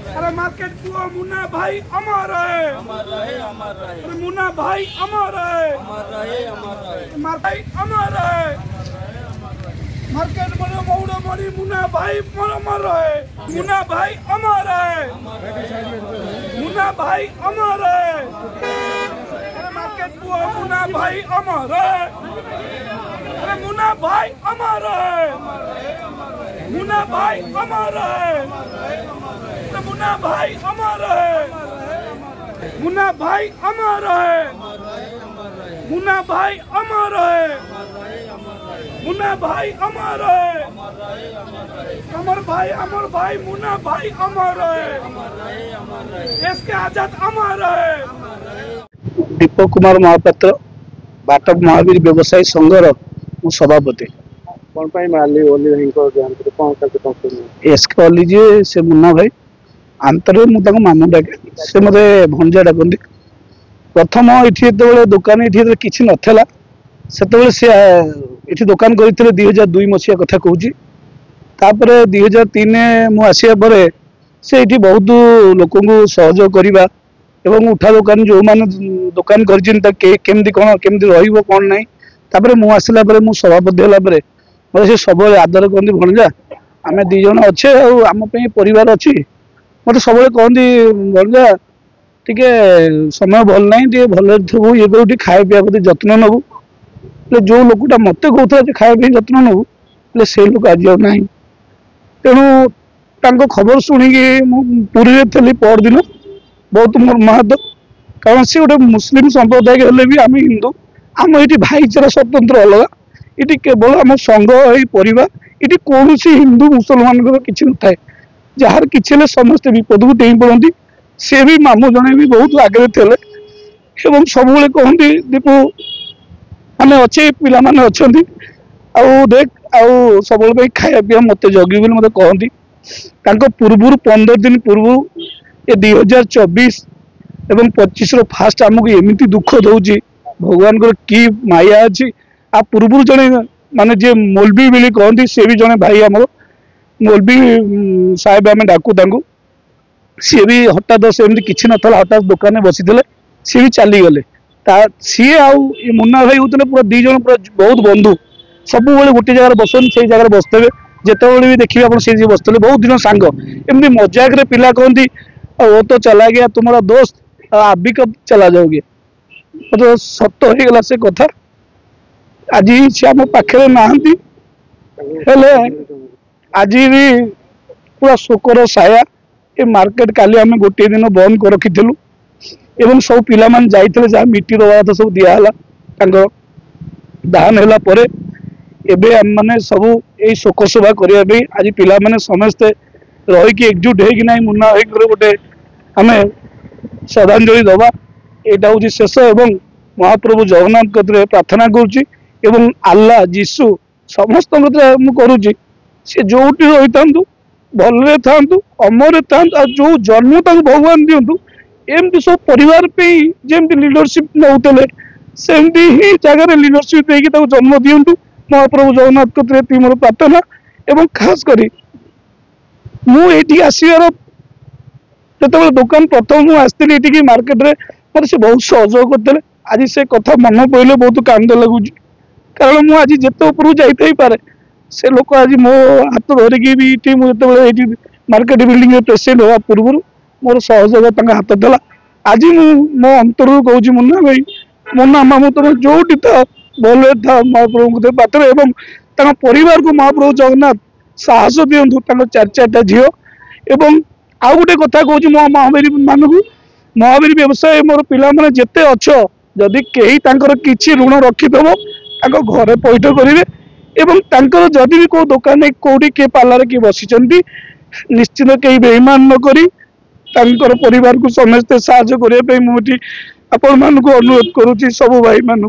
अरे मार्केट पुआ मुन्ना भाई अमर है, अरे मुन्ना भाई अमर है, मार्केट अमर है, मार्केट बड़े मौड़ मरी मुन्ना भाई अमर है, मुन्ना भाई अमर है, मुन्ना भाई अमर है, अरे मार्केट पुआ मुन्ना भाई अमर है, अरे मुन्ना भाई अमर है, मुन्ना भाई अमर है, मुन्ना भाई अमर है, मुन्ना भाई अमर है, मुन्ना भाई अमर है, मुन्ना भाई अमर है, अमर भाई मुन्ना भाई अमर है, इसके आजाद अमर है। दीपक कुमार महापात्र बाटक महावीर व्यवसायी संघर सभापति एसके अली जी से मुन्ना भाई आंतर मामू डाके से मत भंजा डाकती प्रथम ये दुकान ये किसी नाला से दुकान करते 2002 मसीहा कथा कहूँ 2003 मु आसिया पर से बहुत लोक सहयोग करवा एवं उठा दुकान जो मैंने दुकान करमती कौन केमती रही ना मु आसला मु सभापति है मतलब से सब आदर कहते भणजा आम दी जन अच्छे आम परिवार अच्छी मत सब कहती भणजा टे समय भल ना टे भल ये करू खाया पीवा प्रति जत्न नबू जो लोकटा मत कहता खाया पी जत्न नबू से लोक आज ना तेणु खबर शुणिकी पुरी थी परदिन बहुत मोर महत्व कारण सी गोटे मुस्लिम संप्रदाय हेल्ले भी आम हिंदू आम ये भाईचारा स्वतंत्र अलग ये केवल आम संघ परिवार ये कौन हिंदू मुसलमान किसी न था जार किसी समस्ते विपद को टेई पड़ती सी भी मामू जड़े भी बहुत आगे थे सब कहते दीपू मैंने अच्छे पिला माने अच्छा देख आउ सब खाया पीवा मत जगी मत कहती पूर्व 15 दिन पूर्व ये 2024 एवं 25 फास्ट आमको एमती दुख दौर भगवान की माया अच्छी आ पूर्व जड़े माने जे मौलवी बोली कहती सी भी जड़े भाई आमर मौलवी साहेब आम डाकू सी भी हठात से किसी ना हठात दुकान बसी सी भी चलीगले सी आउ मुन्ना भाई होते पूरा दी जन पूरा बहुत बंधु सब गोटे जगह बसन से जगह बसते जिते भी देखिए आप बसते बहुत दिन सांग एमती मजाक पिला कहती वो तो चला गया तुम्हारा दोस्त अभी कब चला जाओगे मतलब सत हो गला से कथा आज सी आम पाखे नहांती आज भी पूरा शोकर साया ये मार्केट काली आम गोटे दिन बंद कर रखीलु एवं सब पिला मान जाइए जहाँ मिट्टी रहा था सब दिहला दान है एबे आम मैंने सब यही शोक सभा करने आज पिला माने समस्ते रहीकि एकजुट होना मुन्ना भाई गोटे आम श्रद्धांजलि दबा यहाँ हूँ शेष एवं महाप्रभु जगन्नाथ कतिरे प्रार्थना करुच्ची एवं आल्ला जीशु समस्त करुच्ची सी जो रही था भल था अमर था जो जन्म भगवान दिंतु एमती सब परिवार जमी लीडरशिप नौते सेमती ही जगह लीडरशिप देकी जन्म दिंतु महाप्रभु जगन्नाथ कतिरे मोर प्रार्थना एवं खास करी मुझे आसबार जो दुकान प्रथम मुझे आसती मार्केट में मत से बहुत सहयोग करते आज से कथा मन पड़े बहुत कांद लगुच कारण मुझे आज जिते ऊपर जाई पारे से लोक आज मो हाथ धरिकी भी मुझे मार्केट बिल्डिंग प्रेसिडेंट हवा पूर्व मोर सहयोग हाथ देला आज मो अंतर कहूँ मुन्ना भाई मुन्ना मामू तुम जो था भल था महाप्रभु पात्र एवं परिवार को महाप्रभु जगन्नाथ साहस दिंतु चार चार्टा झील एवं आउ गोटे कथा कहूँ मो महावीर मानक महावीर व्यवसाय मोर पिला माने जेते अच्छ जदि कहीं किसी ऋण रखिदेव घरे पैठ करेंगे एवं जदि भी कौ दुकान कौटी किए पार्लर किए बसी निश्चित कहीं बेईमान नक परिवार को समस्ते साहाय्य करने मुझे आपण मान अनुरोध करुच्ची सब भाई मान।